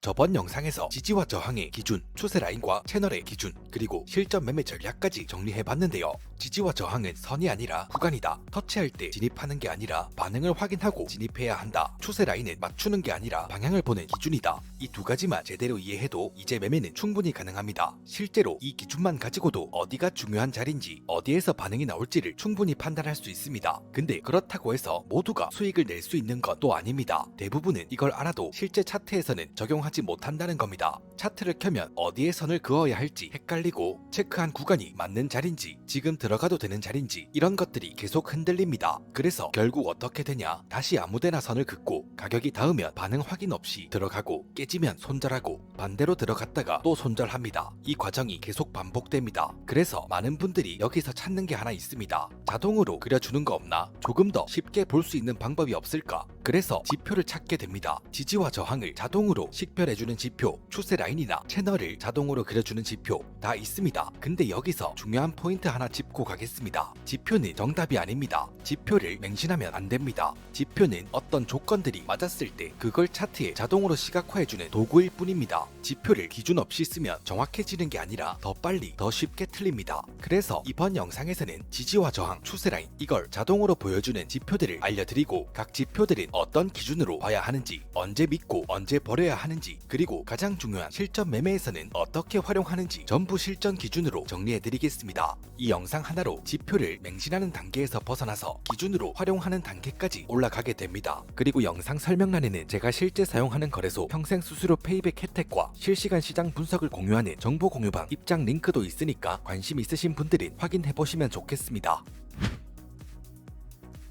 저번 영상에서 지지와 저항의 기준, 추세 라인과 채널의 기준, 그리고 실전 매매 전략까지 정리해봤는데요. 지지와 저항은 선이 아니라 구간이다. 터치할 때 진입하는 게 아니라 반응을 확인하고 진입해야 한다. 추세 라인은 맞추는 게 아니라 방향을 보는 기준이다. 이 두 가지만 제대로 이해해도 이제 매매는 충분히 가능합니다. 실제로 이 기준만 가지고도 어디가 중요한 자리인지, 어디에서 반응이 나올지를 충분히 판단할 수 있습니다. 근데 그렇다고 해서 모두가 수익을 낼 수 있는 건 또 아닙니다. 대부분은 이걸 알아도 실제 차트에서는 적용하지 못한다는 겁니다. 차트를 켜면 어디에 선을 그어야 할지 헷갈리고, 체크한 구간이 맞는 자리인지, 지금 들어가도 되는 자리인지, 이런 것들이 계속 흔들립니다. 그래서 결국 어떻게 되냐, 다시 아무데나 선을 긋고 가격이 닿으면 반응 확인 없이 들어가고, 깨지면 손절하고, 반대로 들어갔다가 또 손절합니다. 이 과정이 계속 반복됩니다. 그래서 많은 분들이 여기서 찾는 게 하나 있습니다. 자동으로 그려주는 거 없나? 조금 더 쉽게 볼 수 있는 방법이 없을까? 그래서 지표를 찾게 됩니다. 지지와 저항을 자동으로 식별해주는 지표, 추세 라인이나 채널을 자동으로 그려주는 지표 다 있습니다. 근데 여기서 중요한 포인트 하나 짚고 가겠습니다. 지표는 정답이 아닙니다. 지표를 맹신하면 안 됩니다. 지표는 어떤 조건들이 맞았을 때 그걸 차트에 자동으로 시각화해주는 도구일 뿐입니다. 지표를 기준 없이 쓰면 정확해지는 게 아니라 더 빨리, 더 쉽게 틀립니다. 그래서 이번 영상에서는 지지와 저항, 추세 라인, 이걸 자동으로 보여주는 지표들을 알려드리고, 각 지표들은 어떤 기준으로 봐야 하는지, 언제 믿고 언제 버려야 하는지, 그리고 가장 중요한 실전 매매에서는 어떻게 활용하는지 전부 실전 기준으로 정리해드리겠습니다. 이 영상 하나로 지표를 맹신하는 단계에서 벗어나서 기준으로 활용하는 단계까지 올라가게 됩니다. 그리고 영상 설명란에는 제가 실제 사용하는 거래소 평생 수수료 페이백 혜택과 실시간 시장 분석을 공유하는 정보 공유방 입장 링크도 있으니까 관심 있으신 분들은 확인해보시면 좋겠습니다.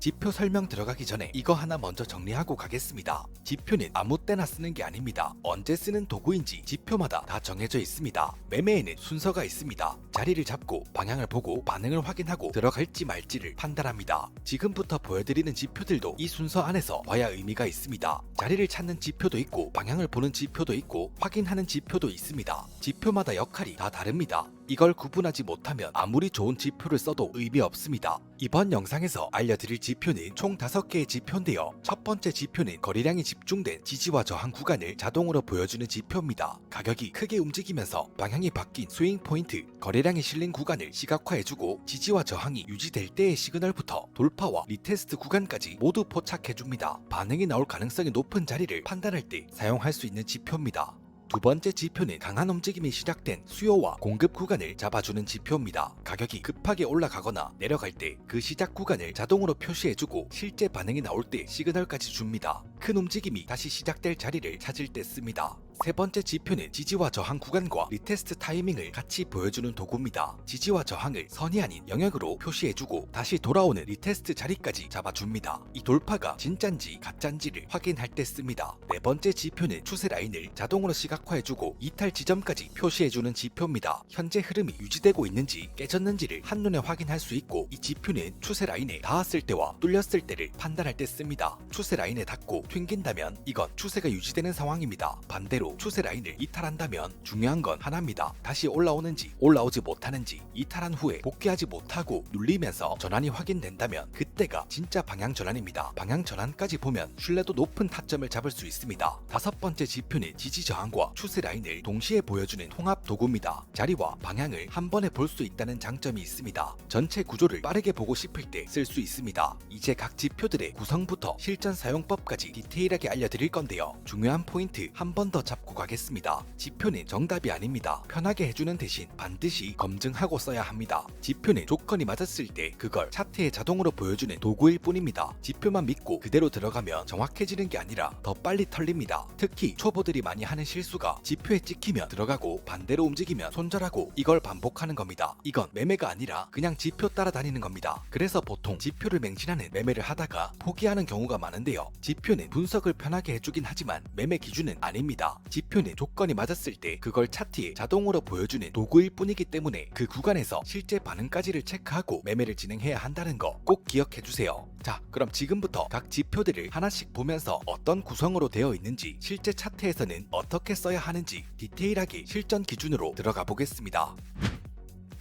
지표 설명 들어가기 전에 이거 하나 먼저 정리하고 가겠습니다. 지표는 아무 때나 쓰는 게 아닙니다. 언제 쓰는 도구인지 지표마다 다 정해져 있습니다. 매매에는 순서가 있습니다. 자리를 잡고 방향을 보고 반응을 확인하고 들어갈지 말지를 판단합니다. 지금부터 보여드리는 지표들도 이 순서 안에서 봐야 의미가 있습니다. 자리를 찾는 지표도 있고, 방향을 보는 지표도 있고, 확인하는 지표도 있습니다. 지표마다 역할이 다 다릅니다. 이걸 구분하지 못하면 아무리 좋은 지표를 써도 의미 없습니다. 이번 영상에서 알려드릴 지표는 총 5개의 지표인데요. 첫 번째 지표는 거래량이 집중된 지지와 저항 구간을 자동으로 보여주는 지표입니다. 가격이 크게 움직이면서 방향이 바뀐 스윙 포인트, 거래량이 실린 구간을 시각화해주고, 지지와 저항이 유지될 때의 시그널부터 돌파와 리테스트 구간까지 모두 포착해줍니다. 반응이 나올 가능성이 높은 자리를 판단할 때 사용할 수 있는 지표입니다. 두 번째 지표는 강한 움직임이 시작된 수요와 공급 구간을 잡아주는 지표입니다. 가격이 급하게 올라가거나 내려갈 때 그 시작 구간을 자동으로 표시해주고, 실제 반응이 나올 때 시그널까지 줍니다. 큰 움직임이 다시 시작될 자리를 찾을 때 씁니다. 세 번째 지표는 지지와 저항 구간과 리테스트 타이밍을 같이 보여주는 도구입니다. 지지와 저항을 선이 아닌 영역으로 표시해주고, 다시 돌아오는 리테스트 자리까지 잡아줍니다. 이 돌파가 진짠지 가짠지를 확인할 때 씁니다. 네 번째 지표는 추세 라인을 자동으로 시각화해주고 이탈 지점까지 표시해주는 지표입니다. 현재 흐름이 유지되고 있는지 깨졌는지를 한눈에 확인할 수 있고, 이 지표는 추세 라인에 닿았을 때와 뚫렸을 때를 판단할 때 씁니다. 추세 라인에 닿고 튕긴다면 이건 추세가 유지되는 상황입니다. 반대로 추세 라인을 이탈한다면 중요한 건 하나입니다. 다시 올라오는지 올라오지 못하는지, 이탈한 후에 복귀하지 못하고 눌리면서 전환이 확인된다면 그때가 진짜 방향 전환입니다. 방향 전환까지 보면 신뢰도 높은 타점을 잡을 수 있습니다. 다섯 번째 지표는 지지 저항과 추세 라인을 동시에 보여주는 통합 도구입니다. 자리와 방향을 한 번에 볼 수 있다는 장점이 있습니다. 전체 구조를 빠르게 보고 싶을 때 쓸 수 있습니다. 이제 각 지표들의 구성부터 실전 사용법까지 디테일하게 알려드릴 건데요. 중요한 포인트 한 번 더 잡고 가겠습니다. 지표는 정답이 아닙니다. 편하게 해주는 대신 반드시 검증하고 써야 합니다. 지표는 조건이 맞았을 때 그걸 차트에 자동으로 보여주는 도구일 뿐입니다. 지표만 믿고 그대로 들어가면 정확해지는 게 아니라 더 빨리 털립니다. 특히 초보들이 많이 하는 실수가 지표에 찍히면 들어가고 반대로 움직이면 손절하고, 이걸 반복하는 겁니다. 이건 매매가 아니라 그냥 지표 따라다니는 겁니다. 그래서 보통 지표를 맹신하는 매매를 하다가 포기하는 경우가 많은데요. 지표는 분석을 편하게 해주긴 하지만 매매 기준은 아닙니다. 지표는 조건이 맞았을 때 그걸 차트에 자동으로 보여주는 도구일 뿐이기 때문에 그 구간에서 실제 반응까지를 체크하고 매매를 진행해야 한다는 거 꼭 기억해주세요. 자, 그럼 지금부터 각 지표들을 하나씩 보면서 어떤 구성으로 되어 있는지, 실제 차트에서는 어떻게 써야 하는지 디테일하게 실전 기준으로 들어가 보겠습니다.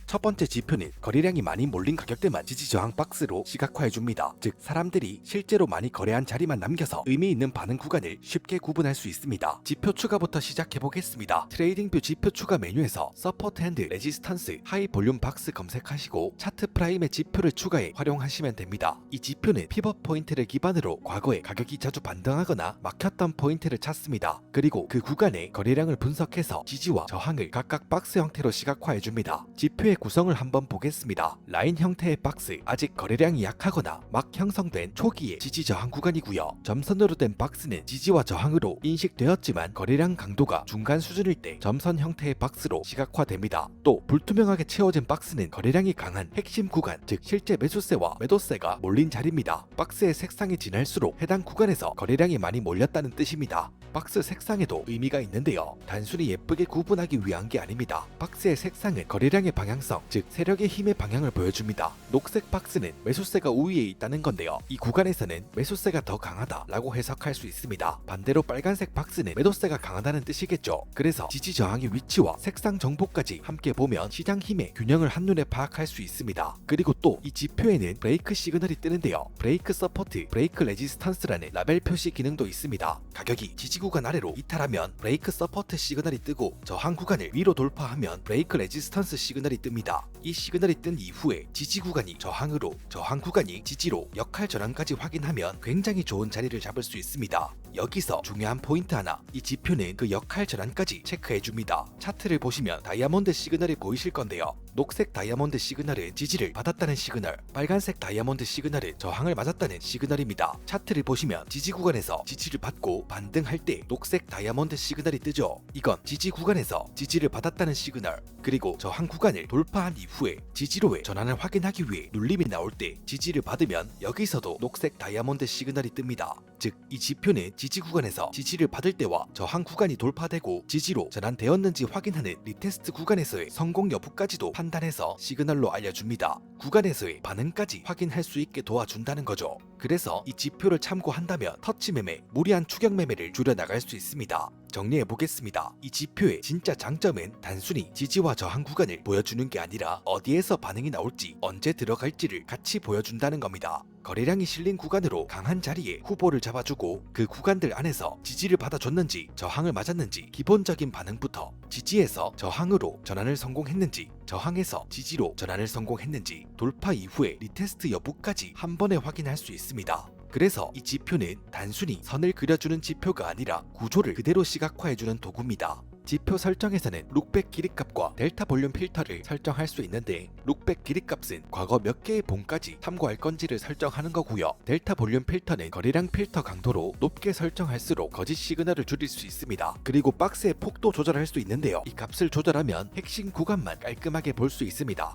첫 번째 지표는 거래량이 많이 몰린 가격대만 지지저항 박스로 시각화해줍니다. 즉 사람들이 실제로 많이 거래한 자리만 남겨서 의미 있는 반응 구간을 쉽게 구분할 수 있습니다. 지표 추가부터 시작해보겠습니다. 트레이딩뷰 지표 추가 메뉴에서 서포트 핸드, 레지스턴스, 하이 볼륨 박스 검색하시고 차트 프라임의 지표를 추가해 활용하시면 됩니다. 이 지표는 피벗 포인트를 기반으로 과거에 가격이 자주 반등하거나 막혔던 포인트를 찾습니다. 그리고 그 구간의 거래량을 분석해서 지지와 저항을 각각 박스 형태로 시각화해줍니다. 지표의 구성을 한번 보겠습니다. 라인 형태의 박스, 아직 거래량이 약하거나 막 형성된 초기의 지지 저항 구간이고요. 점선으로 된 박스는 지지와 저항으로 인식되었지만 거래량 강도가 중간 수준일 때 점선 형태의 박스로 시각화됩니다. 또 불투명하게 채워진 박스는 거래량이 강한 핵심 구간, 즉 실제 매수세와 매도세가 몰린 자리입니다. 박스의 색상이 진할수록 해당 구간에서 거래량이 많이 몰렸다는 뜻입니다. 박스 색상에도 의미가 있는데요. 단순히 예쁘게 구분하기 위한 게 아닙니다. 박스의 색상은 거래량의 방향성, 즉 세력의 힘의 방향을 보여줍니다. 녹색 박스는 매수세가 우위에 있다는 건데요. 이 구간에서는 매수세가 더 강하다라고 해석할 수 있습니다. 반대로 빨간색 박스는 매도세가 강하다는 뜻이겠죠. 그래서 지지 저항의 위치와 색상 정보까지 함께 보면 시장 힘의 균형을 한눈에 파악할 수 있습니다. 그리고 또 이 지표에는 브레이크 시그널이 뜨는데요. 브레이크 서포트, 브레이크 레지스턴스라는 라벨 표시 기능도 있습니다. 가격이 지지 구간 아래로 이탈하면 브레이크 서포트 시그널이 뜨고 저항 구간을 위로 돌파하면 브레이크 레지스턴스 시그널이 뜹니다. 이 시그널이 뜬 이후에 지지 구간이 저항으로, 저항 구간이 지지로 역할 전환까지 확인하면 굉장히 좋은 자리를 잡을 수 있습니다. 여기서 중요한 포인트 하나, 이 지표는 그 역할 전환까지 체크해줍니다. 차트를 보시면 다이아몬드 시그널이 보이실 건데요. 녹색 다이아몬드 시그널은 지지를 받았다는 시그널, 빨간색 다이아몬드 시그널은 저항을 맞았다는 시그널입니다. 차트를 보시면 지지 구간에서 지지를 받고 반등할 때 녹색 다이아몬드 시그널이 뜨죠. 이건 지지 구간에서 지지를 받았다는 시그널, 그리고 저항 구간을 돌파한 이후에 지지로의 전환을 확인하기 위해 눌림이 나올 때 지지를 받으면 여기서도 녹색 다이아몬드 시그널이 뜹니다. 즉 이 지표는 지지 구간에서 지지를 받을 때와 저항 구간이 돌파되고 지지로 전환되었는지 확인하는 리테스트 구간에서의 성공 여부까지도 판단해서 시그널로 알려줍니다. 구간에서의 반응까지 확인할 수 있게 도와준다는 거죠. 그래서 이 지표를 참고한다면 터치 매매, 무리한 추격 매매를 줄여나갈 수 있습니다. 정리해보겠습니다. 이 지표의 진짜 장점은 단순히 지지와 저항 구간을 보여주는 게 아니라 어디에서 반응이 나올지, 언제 들어갈지를 같이 보여준다는 겁니다. 거래량이 실린 구간으로 강한 자리에 후보를 잡아주고 그 구간들 안에서 지지를 받아줬는지 저항을 맞았는지 기본적인 반응부터, 지지에서 저항으로 전환을 성공했는지 저항에서 지지로 전환을 성공했는지 돌파 이후에 리테스트 여부까지 한 번에 확인할 수 있습니다. 그래서 이 지표는 단순히 선을 그려주는 지표가 아니라 구조를 그대로 시각화해주는 도구입니다. 지표 설정에서는 룩백 길이값과 델타 볼륨 필터를 설정할 수 있는데, 룩백 길이값은 과거 몇 개의 봉까지 참고할 건지를 설정하는 거고요. 델타 볼륨 필터는 거래량 필터 강도로 높게 설정할수록 거짓 시그널을 줄일 수 있습니다. 그리고 박스의 폭도 조절할 수 있는데요. 이 값을 조절하면 핵심 구간만 깔끔하게 볼 수 있습니다.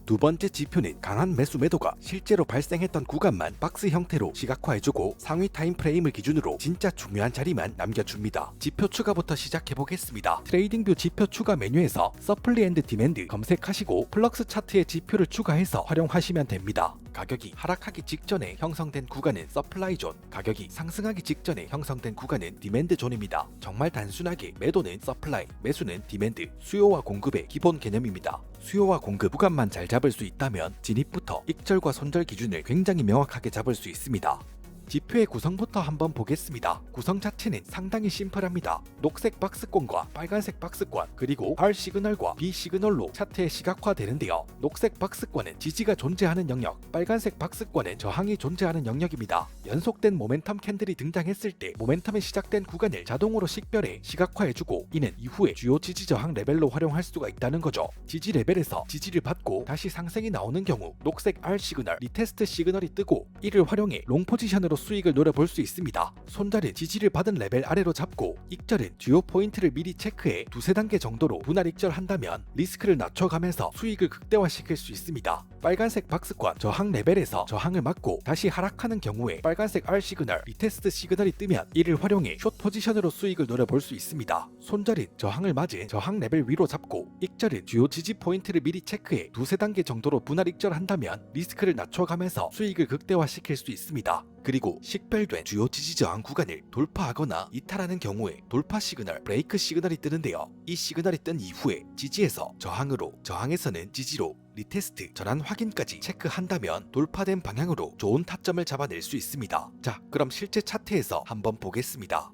두 번째 지표는 강한 매수 매도가 실제로 발생했던 구간만 박스 형태로 시각화해주고 상위 타임프레임을 기준으로 진짜 중요한 자리만 남겨줍니다. 지표 추가부터 시작해보겠습니다. 트레이딩뷰 지표 추가 메뉴에서 서플리 앤드 디맨드 검색하시고 플럭스 차트의 지표를 추가해서 활용하시면 됩니다. 가격이 하락하기 직전에 형성된 구간은 서플라이 존, 가격이 상승하기 직전에 형성된 구간은 디맨드 존입니다. 정말 단순하게 매도는 서플라이, 매수는 디맨드, 수요와 공급의 기본 개념입니다. 수요와 공급 구간만 잘 잡을 수 있다면 진입부터 익절과 손절 기준을 굉장히 명확하게 잡을 수 있습니다. 지표의 구성부터 한번 보겠습니다. 구성 자체는 상당히 심플합니다. 녹색 박스권과 빨간색 박스권, 그리고 R 시그널과 B 시그널로 차트에 시각화되는데요. 녹색 박스권은 지지가 존재하는 영역, 빨간색 박스권은 저항이 존재하는 영역입니다. 연속된 모멘텀 캔들이 등장했을 때 모멘텀이 시작된 구간을 자동으로 식별해 시각화해주고, 이는 이후에 주요 지지 저항 레벨로 활용할 수가 있다는 거죠. 지지 레벨에서 지지를 받고 다시 상승이 나오는 경우 녹색 R 시그널, 리테스트 시그널이 뜨고, 이를 활용해 롱 포지션으로 수익을 노려볼 수 있습니다. 손절은 지지를 받은 레벨 아래로 잡고, 익절은 주요 포인트를 미리 체크해 두세 단계 정도로 분할 익절한다면 리스크를 낮춰가면서 수익을 극대화시킬 수 있습니다. 빨간색 박스권, 저항 레벨에서 저항을 맞고 다시 하락하는 경우에 빨간색 R 시그널, 리테스트 시그널이 뜨면 이를 활용해 숏 포지션으로 수익을 노려볼 수 있습니다. 손절은 저항을 맞은 저항 레벨 위로 잡고, 익절은 주요 지지 포인트를 미리 체크해 두세 단계 정도로 분할 익절한다면 리스크를 낮춰가면서 수익을 극대화시킬 수 있습니다. 그리고 식별된 주요 지지 저항 구간을 돌파하거나 이탈하는 경우에 돌파 시그널, 브레이크 시그널이 뜨는데요. 이 시그널이 뜬 이후에 지지에서 저항으로, 저항에서는 지지로 리테스트, 전환 확인까지 체크한다면 돌파된 방향으로 좋은 타점을 잡아낼 수 있습니다. 자, 그럼 실제 차트에서 한번 보겠습니다.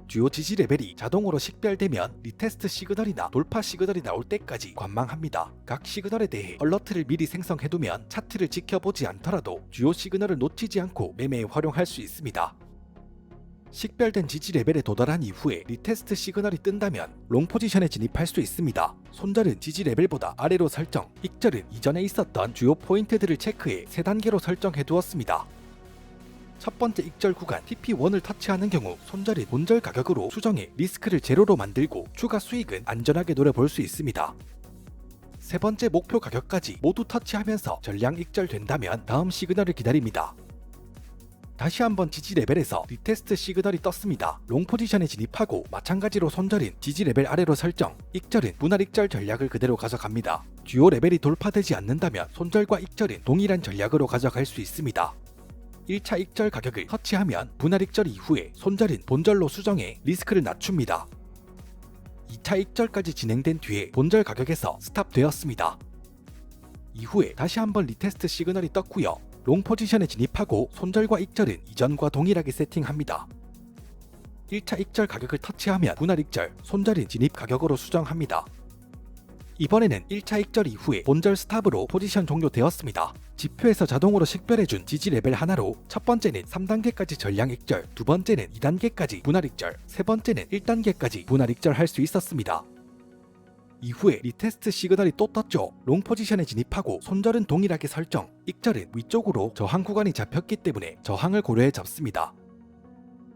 주요 지지 레벨이 자동으로 식별되면 리테스트 시그널이나 돌파 시그널이 나올 때까지 관망합니다. 각 시그널에 대해 얼러트를 미리 생성해두면 차트를 지켜보지 않더라도 주요 시그널을 놓치지 않고 매매에 활용할 수 있습니다. 식별된 지지 레벨에 도달한 이후에 리테스트 시그널이 뜬다면 롱 포지션에 진입할 수 있습니다. 손절은 지지 레벨보다 아래로 설정, 익절은 이전에 있었던 주요 포인트들을 체크해 3단계로 설정해 두었습니다. 첫 번째 익절 구간 TP1을 터치하는 경우 손절은 본절 가격으로 수정해 리스크를 제로로 만들고 추가 수익은 안전하게 노려볼 수 있습니다. 세 번째 목표 가격까지 모두 터치하면서 전량 익절된다면 다음 시그널을 기다립니다. 다시 한번 지지 레벨에서 리테스트 시그널이 떴습니다. 롱 포지션에 진입하고 마찬가지로 손절은 지지 레벨 아래로 설정, 익절은 분할 익절 전략을 그대로 가져갑니다. 주요 레벨이 돌파되지 않는다면 손절과 익절은 동일한 전략으로 가져갈 수 있습니다. 1차 익절 가격을 터치하면 분할 익절 이후에 손절은 본절로 수정해 리스크를 낮춥니다. 2차 익절까지 진행된 뒤에 본절 가격에서 스탑되었습니다. 이후에 다시 한번 리테스트 시그널이 떴고요. 롱 포지션에 진입하고 손절과 익절은 이전과 동일하게 세팅합니다. 1차 익절 가격을 터치하면 분할 익절, 손절은 진입 가격으로 수정합니다. 이번에는 1차 익절 이후에 본절 스탑으로 포지션 종료되었습니다. 지표에서 자동으로 식별해준 지지 레벨 하나로 첫 번째는 3단계까지 전량 익절, 두 번째는 2단계까지 분할 익절, 세 번째는 1단계까지 분할 익절할 수 있었습니다. 이후에 리테스트 시그널이 또 떴죠. 롱 포지션에 진입하고 손절은 동일하게 설정, 익절은 위쪽으로 저항 구간이 잡혔기 때문에 저항을 고려해 잡습니다.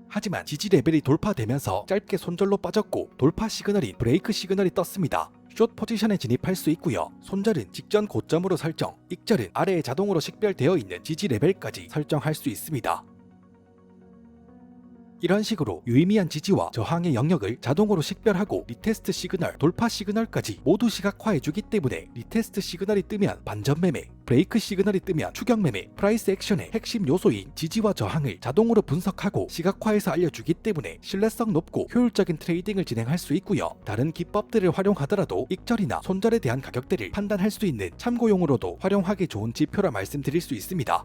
하지만 지지 레벨이 돌파되면서 짧게 손절로 빠졌고 돌파 시그널인 브레이크 시그널이 떴습니다. 숏 포지션에 진입할 수 있고요. 손절은 직전 고점으로 설정, 익절은 아래에 자동으로 식별되어 있는 지지 레벨까지 설정할 수 있습니다. 이런 식으로 유의미한 지지와 저항의 영역을 자동으로 식별하고 리테스트 시그널, 돌파 시그널까지 모두 시각화해주기 때문에 리테스트 시그널이 뜨면 반전 매매, 브레이크 시그널이 뜨면 추격 매매, 프라이스 액션의 핵심 요소인 지지와 저항을 자동으로 분석하고 시각화해서 알려주기 때문에 신뢰성 높고 효율적인 트레이딩을 진행할 수 있고요. 다른 기법들을 활용하더라도 익절이나 손절에 대한 가격대를 판단할 수 있는 참고용으로도 활용하기 좋은 지표라 말씀드릴 수 있습니다.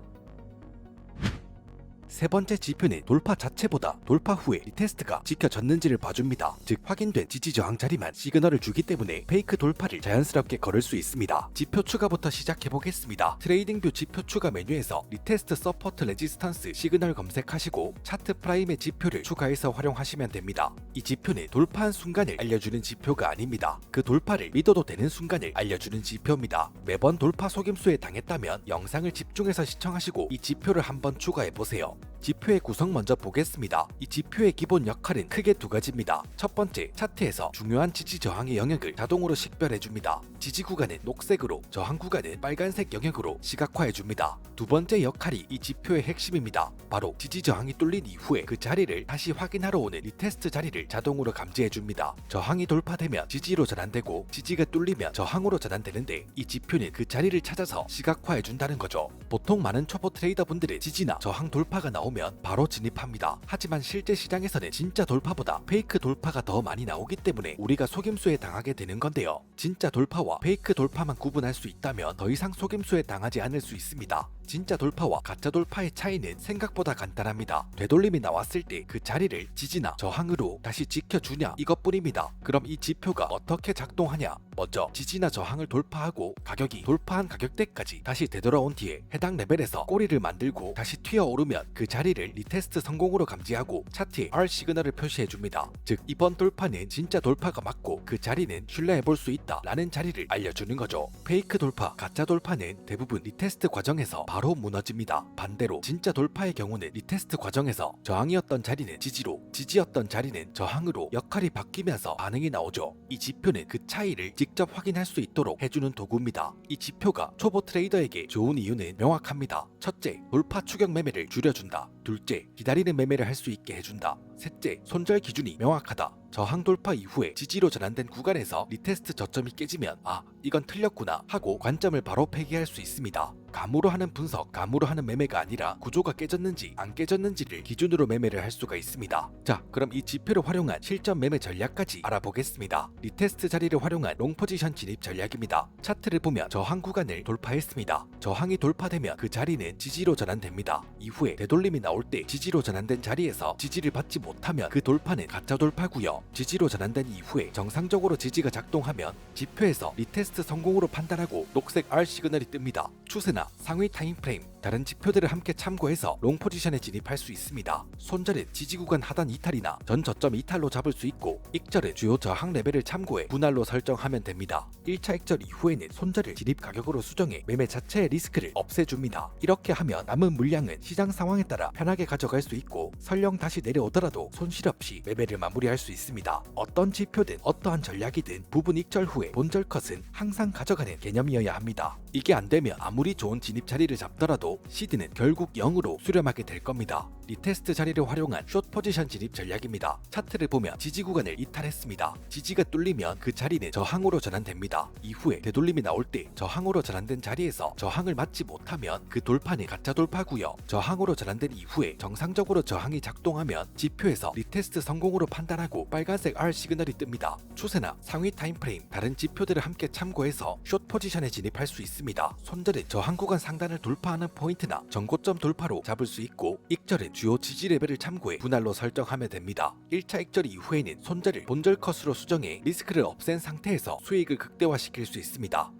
세 번째 지표는 돌파 자체보다 돌파 후에 리테스트가 지켜졌는지를 봐줍니다. 즉 확인된 지지 저항 자리만 시그널을 주기 때문에 페이크 돌파를 자연스럽게 걸을 수 있습니다. 지표 추가부터 시작해보겠습니다. 트레이딩뷰 지표 추가 메뉴에서 리테스트 서포트 레지스턴스 시그널 검색하시고 차트 프라임의 지표를 추가해서 활용하시면 됩니다. 이 지표는 돌파한 순간을 알려주는 지표가 아닙니다. 그 돌파를 믿어도 되는 순간을 알려주는 지표입니다. 매번 돌파 속임수에 당했다면 영상을 집중해서 시청하시고 이 지표를 한번 추가해보세요. 지표의 구성 먼저 보겠습니다. 이 지표의 기본 역할은 크게 두 가지입니다. 첫 번째, 차트에서 중요한 지지 저항의 영역을 자동으로 식별해줍니다. 지지 구간은 녹색으로, 저항 구간은 빨간색 영역으로 시각화해줍니다. 두 번째 역할이 이 지표의 핵심입니다. 바로 지지 저항이 뚫린 이후에 그 자리를 다시 확인하러 오는 리테스트 자리를 자동으로 감지해줍니다. 저항이 돌파되면 지지로 전환되고 지지가 뚫리면 저항으로 전환되는데 이 지표는 그 자리를 찾아서 시각화해준다는 거죠. 보통 많은 초보 트레이더분들은 지지나 저항 돌파가 나오면 바로 진입합니다. 하지만 실제 시장에서는 진짜 돌파보다 페이크 돌파가 더 많이 나오기 때문에 우리가 속임수에 당하게 되는 건데요. 진짜 돌파와 페이크 돌파만 구분할 수 있다면 더 이상 속임수에 당하지 않을 수 있습니다. 진짜 돌파와 가짜 돌파의 차이는 생각보다 간단합니다. 되돌림이 나왔을 때 그 자리를 지지나 저항으로 다시 지켜주냐 이것뿐입니다. 그럼 이 지표가 어떻게 작동하냐? 먼저 지지나 저항을 돌파하고 가격이 돌파한 가격대까지 다시 되돌아온 뒤에 해당 레벨에서 꼬리를 만들고 다시 튀어오르면 그 자리를 리테스트 성공으로 감지하고 차트에 R 시그널을 표시해줍니다. 즉 이번 돌파는 진짜 돌파가 맞고 그 자리는 신뢰해볼 수 있다 라는 자리를 알려주는 거죠. 페이크 돌파, 가짜 돌파는 대부분 리테스트 과정에서 바로 무너집니다. 반대로 진짜 돌파의 경우는 리테스트 과정에서 저항이었던 자리는 지지로, 지지였던 자리는 저항으로 역할이 바뀌면서 반응이 나오죠. 이 지표는 그 차이를 직접 확인할 수 있도록 해주는 도구입니다. 이 지표가 초보 트레이더에게 좋은 이유는 명확합니다. 첫째, 돌파 추격 매매를 줄여준다. 둘째, 기다리는 매매를 할 수 있게 해준다. 셋째, 손절 기준이 명확하다. 저항 돌파 이후에 지지로 전환된 구간에서 리테스트 저점이 깨지면 이건 틀렸구나 하고 관점을 바로 폐기할 수 있습니다. 감으로 하는 분석, 감으로 하는 매매가 아니라 구조가 깨졌는지 안 깨졌는지를 기준으로 매매를 할 수가 있습니다. 자, 그럼 이 지표를 활용한 실전 매매 전략까지 알아보겠습니다. 리테스트 자리를 활용한 롱 포지션 진입 전략입니다. 차트를 보면 저항 구간을 돌파했습니다. 저항이 돌파되면 그 자리는 지지로 전환됩니다. 이후에 되돌림이 나올 때 지지로 전환된 자리에서 지지를 받지 못하면 그 돌파는 가짜 돌파고요. 지지로 전환된 이후에 정상적으로 지지가 작동하면 지표에서 리테스트 성공으로 판단하고 녹색 R 시그널이 뜹니다. 추세나 상위 타임프레임, 다른 지표들을 함께 참고해서 롱 포지션에 진입할 수 있습니다. 손절은 지지 구간 하단 이탈이나 전 저점 이탈로 잡을 수 있고, 익절은 주요 저항 레벨을 참고해 분할로 설정하면 됩니다. 1차 익절 이후에는 손절을 진입 가격으로 수정해 매매 자체의 리스크를 없애줍니다. 이렇게 하면 남은 물량은 시장 상황에 따라 편하게 가져갈 수 있고, 설령 다시 내려오더라도 손실 없이 매매를 마무리할 수 있습니다. 어떤 지표든 어떠한 전략이든 부분 익절 후에 본절 컷은 항상 가져가는 개념이어야 합니다. 이게 안 되면 아무리 좋은 진입 자리를 잡더라도 시드는 결국 0으로 수렴하게 될 겁니다. 리테스트 자리를 활용한 숏 포지션 진입 전략입니다. 차트를 보면 지지 구간을 이탈했습니다. 지지가 뚫리면 그 자리는 저항으로 전환됩니다. 이후에 되돌림이 나올 때 저항으로 전환된 자리에서 저항을 맞지 못하면 그 돌파는 가짜 돌파고요. 저항으로 전환된 이후에 정상적으로 저항이 작동하면 지표에서 리테스트 성공으로 판단하고 빨간색 R 시그널이 뜹니다. 추세나 상위 타임프레임, 다른 지표들을 함께 참고해서 숏 포지션에 진입할 수 있습니다. 손절은 저항 구간 상단을 돌파하는 포인트나 전고점 돌파로 잡을 수 있고, 익절은 주요 지지 레벨을 참고해 분할로 설정하면 됩니다. 1차 익절 이후에는 손절을 본절 컷으로 수정해 리스크를 없앤 상태에서 수익을 극대화시킬 수 있습니다.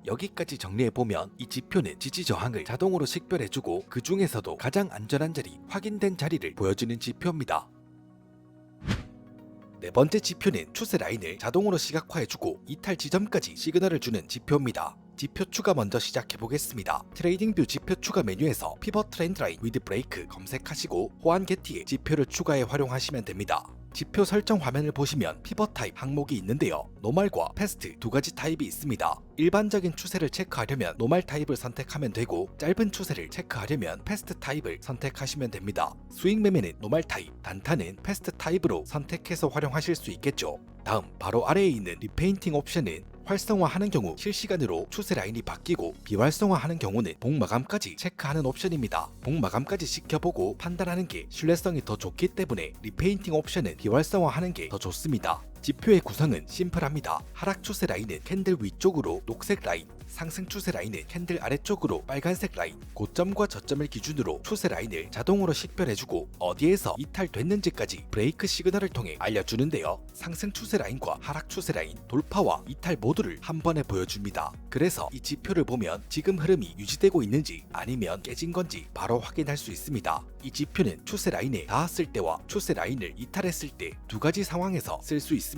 여기까지 정리해보면 이 지표는 지지 저항을 자동으로 식별해주고 그 중에서도 가장 안전한 자리, 확인된 자리를 보여주는 지표입니다. 네 번째 지표는 추세 라인을 자동으로 시각화해주고 이탈 지점까지 시그널을 주는 지표입니다. 지표 추가 먼저 시작해보겠습니다. 트레이딩뷰 지표 추가 메뉴에서 피벗 트렌드 라인 위드 브레이크 검색하시고 호환 게티에 지표를 추가해 활용하시면 됩니다. 지표 설정 화면을 보시면 피벗 타입 항목이 있는데요. 노멀과 패스트 두 가지 타입이 있습니다. 일반적인 추세를 체크하려면 노멀 타입을 선택하면 되고, 짧은 추세를 체크하려면 패스트 타입을 선택하시면 됩니다. 스윙 매매는 노멀 타입, 단타는 패스트 타입으로 선택해서 활용하실 수 있겠죠. 다음 바로 아래에 있는 리페인팅 옵션은 활성화하는 경우 실시간으로 추세 라인이 바뀌고, 비활성화하는 경우는 봉마감까지 체크하는 옵션입니다. 봉마감까지 지켜보고 판단하는 게 신뢰성이 더 좋기 때문에 리페인팅 옵션은 비활성화하는 게 더 좋습니다. 지표의 구성은 심플합니다. 하락 추세 라인은 캔들 위쪽으로 녹색 라인, 상승 추세 라인은 캔들 아래쪽으로 빨간색 라인, 고점과 저점을 기준으로 추세 라인을 자동으로 식별해주고 어디에서 이탈됐는지까지 브레이크 시그널을 통해 알려주는데요. 상승 추세 라인과 하락 추세 라인, 돌파와 이탈 모두를 한 번에 보여줍니다. 그래서 이 지표를 보면 지금 흐름이 유지되고 있는지 아니면 깨진 건지 바로 확인할 수 있습니다. 이 지표는 추세 라인에 닿았을 때와 추세 라인을 이탈했을 때 두 가지 상황에서 쓸 수 있습니다.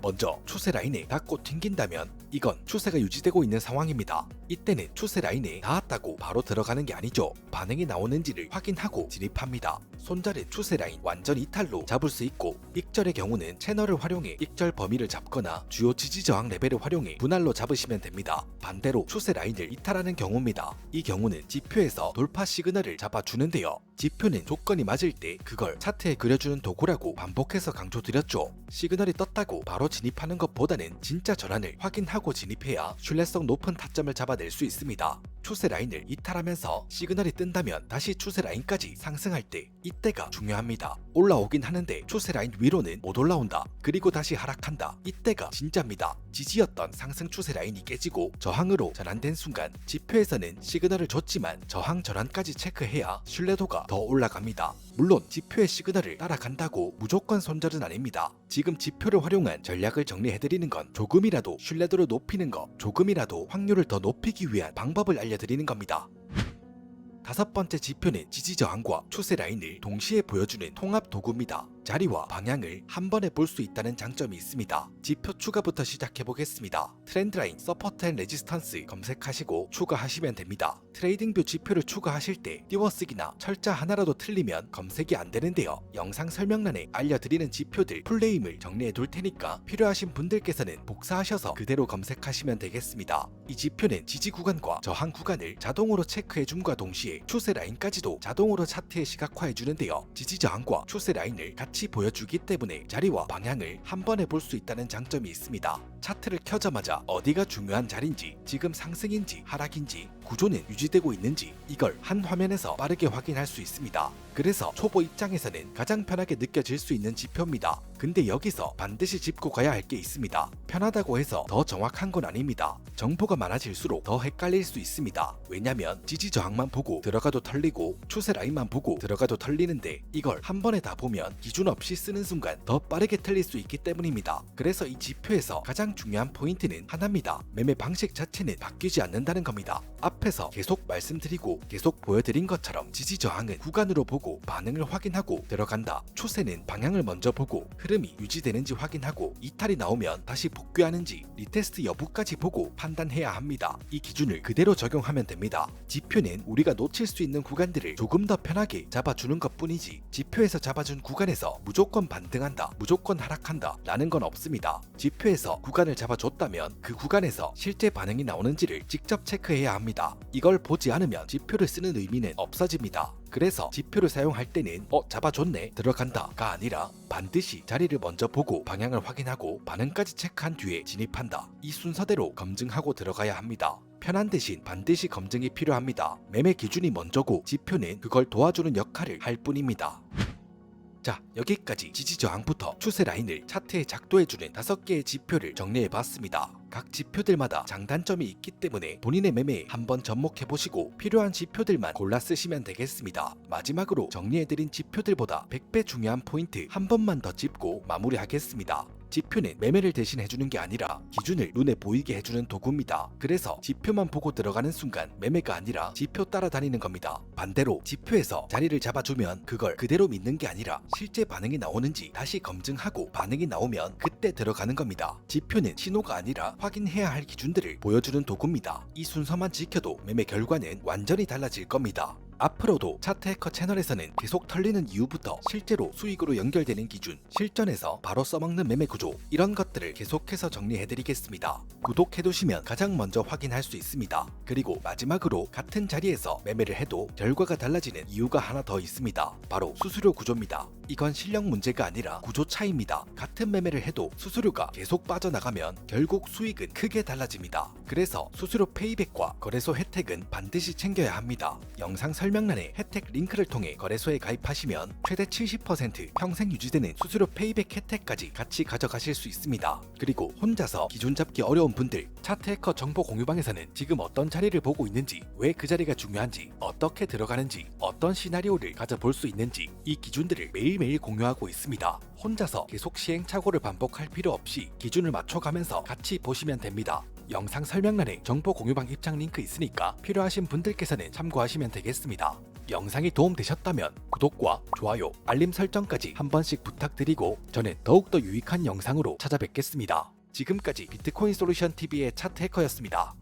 먼저 추세 라인에 닿고 튕긴다면 이건 추세가 유지되고 있는 상황입니다. 이때는 추세 라인에 닿았다고 바로 들어가는 게 아니죠. 반응이 나오는지를 확인하고 진입합니다. 손절은 추세 라인 완전 이탈로 잡을 수 있고, 익절의 경우는 채널을 활용해 익절 범위를 잡거나 주요 지지 저항 레벨을 활용해 분할로 잡으시면 됩니다. 반대로 추세 라인을 이탈하는 경우입니다. 이 경우는 지표에서 돌파 시그널을 잡아주는데요. 지표는 조건이 맞을 때 그걸 차트에 그려주는 도구라고 반복해서 강조드렸죠. 시그널이 떴다고 바로 진입하는 것보다는 진짜 전환을 확인하고 진입해야 신뢰성 높은 타점을 잡아낼 수 있습니다. 추세 라인을 이탈하면서 시그널이 뜬다면 다시 추세 라인까지 상승할 때 이때가 중요합니다. 올라오긴 하는데 추세 라인 위로는 못 올라온다. 그리고 다시 하락한다. 이때가 진짜입니다. 지지였던 상승 추세 라인이 깨지고 저항으로 전환된 순간 지표에서는 시그널을 줬지만 저항 전환까지 체크해야 신뢰도가 더 올라갑니다. 물론 지표의 시그널을 따라간다고 무조건 손절은 아닙니다. 지금 지표를 활용한 전략을 정리해드리는 건 조금이라도 신뢰도를 높이는 것, 조금이라도 확률을 더 높이기 위한 방법을 알려드리는 겁니다. 다섯 번째 지표는 지지 저항과 추세 라인을 동시에 보여주는 통합 도구입니다. 자리와 방향을 한 번에 볼 수 있다는 장점이 있습니다. 지표 추가부터 시작해 보겠습니다. 트렌드라인, 서포트 앤 레지스턴스 검색하시고 추가하시면 됩니다. 트레이딩뷰 지표를 추가하실 때 띄워쓰기나 철자 하나라도 틀리면 검색이 안 되는데요. 영상 설명란에 알려드리는 지표들 풀네임을 정리해 둘 테니까 필요하신 분들께서는 복사하셔서 그대로 검색하시면 되겠습니다. 이 지표는 지지 구간과 저항 구간을 자동으로 체크해 줌과 동시에 추세 라인까지도 자동으로 차트에 시각화해 주는데요. 지지 저항과 추세 라인을 같이 보여주기 때문에 자리와 방향을 한 번에 볼 수 있다는 장점이 있습니다. 차트를 켜자마자 어디가 중요한 자리인지, 지금 상승인지 하락인지, 구조는 유지되고 있는지 이걸 한 화면에서 빠르게 확인할 수 있습니다. 그래서 초보 입장에서는 가장 편하게 느껴질 수 있는 지표입니다. 근데 여기서 반드시 짚고 가야 할 게 있습니다. 편하다고 해서 더 정확한 건 아닙니다. 정보가 많아질수록 더 헷갈릴 수 있습니다. 왜냐면 지지 저항만 보고 들어가도 털리고 추세 라인만 보고 들어가도 털리는데 이걸 한 번에 다 보면 기준 없이 쓰는 순간 더 빠르게 틀릴 수 있기 때문입니다. 그래서 이 지표에서 가장 중요한 포인트는 하나입니다. 매매 방식 자체는 바뀌지 않는다는 겁니다. 앞에서 계속 말씀드리고 계속 보여드린 것처럼 지지 저항은 구간으로 보고 반응을 확인하고 들어간다. 추세는 방향을 먼저 보고 흐름이 유지되는지 확인하고 이탈이 나오면 다시 복귀하는지 리테스트 여부까지 보고 판단해야 합니다. 이 기준을 그대로 적용하면 됩니다. 지표는 우리가 놓칠 수 있는 구간들을 조금 더 편하게 잡아주는 것뿐이지 지표에서 잡아준 구간에서 무조건 반등한다, 무조건 하락한다 라는 건 없습니다. 지표에서 구간을 잡아줬다면 그 구간에서 실제 반응이 나오는지를 직접 체크해야 합니다. 이걸 보지 않으면 지표를 쓰는 의미는 없어집니다. 그래서 지표를 사용할 때는 잡아줬네 들어간다가 아니라 반드시 자리를 먼저 보고 방향을 확인하고 반응까지 체크한 뒤에 진입한다. 이 순서대로 검증하고 들어가야 합니다. 편한 대신 반드시 검증이 필요합니다. 매매 기준이 먼저고 지표는 그걸 도와주는 역할을 할 뿐입니다. 자, 여기까지 지지 저항부터 추세 라인을 차트에 작도해주는 5개의 지표를 정리해봤습니다. 각 지표들마다 장단점이 있기 때문에 본인의 매매에 한번 접목해보시고 필요한 지표들만 골라 쓰시면 되겠습니다. 마지막으로 정리해드린 지표들보다 100배 중요한 포인트 한 번만 더 짚고 마무리하겠습니다. 지표는 매매를 대신 해주는 게 아니라 기준을 눈에 보이게 해주는 도구입니다. 그래서 지표만 보고 들어가는 순간 매매가 아니라 지표 따라다니는 겁니다. 반대로 지표에서 자리를 잡아주면 그걸 그대로 믿는 게 아니라 실제 반응이 나오는지 다시 검증하고 반응이 나오면 그때 들어가는 겁니다. 지표는 신호가 아니라 확인해야 할 기준들을 보여주는 도구입니다. 이 순서만 지켜도 매매 결과는 완전히 달라질 겁니다. 앞으로도 차트 해커 채널에서는 계속 털리는 이유부터 실제로 수익으로 연결되는 기준, 실전에서 바로 써먹는 매매 구조 이런 것들을 계속해서 정리해드리겠습니다. 구독해두시면 가장 먼저 확인할 수 있습니다. 그리고 마지막으로 같은 자리에서 매매를 해도 결과가 달라지는 이유가 하나 더 있습니다. 바로 수수료 구조입니다. 이건 실력 문제가 아니라 구조 차이입니다. 같은 매매를 해도 수수료가 계속 빠져나가면 결국 수익은 크게 달라집니다. 그래서 수수료 페이백과 거래소 혜택은 반드시 챙겨야 합니다. 영상 설명란에 혜택 링크를 통해 거래소에 가입하시면 최대 70% 평생 유지되는 수수료 페이백 혜택까지 같이 가져가실 수 있습니다. 그리고 혼자서 기준 잡기 어려운 분들, 차트 해커 정보 공유방에서는 지금 어떤 자리를 보고 있는지, 왜 그 자리가 중요한지, 어떻게 들어가는지, 어떤 시나리오를 가져볼 수 있는지 이 기준들을 매일매일 공유하고 있습니다. 혼자서 계속 시행착오를 반복할 필요 없이 기준을 맞춰가면서 같이 보시면 됩니다. 영상 설명란에 정보 공유방 입장 링크 있으니까 필요하신 분들께서는 참고하시면 되겠습니다. 영상이 도움되셨다면 구독과 좋아요, 알림 설정까지 한 번씩 부탁드리고 저는 더욱더 유익한 영상으로 찾아뵙겠습니다. 지금까지 비트코인 솔루션 TV의 차트 해커였습니다.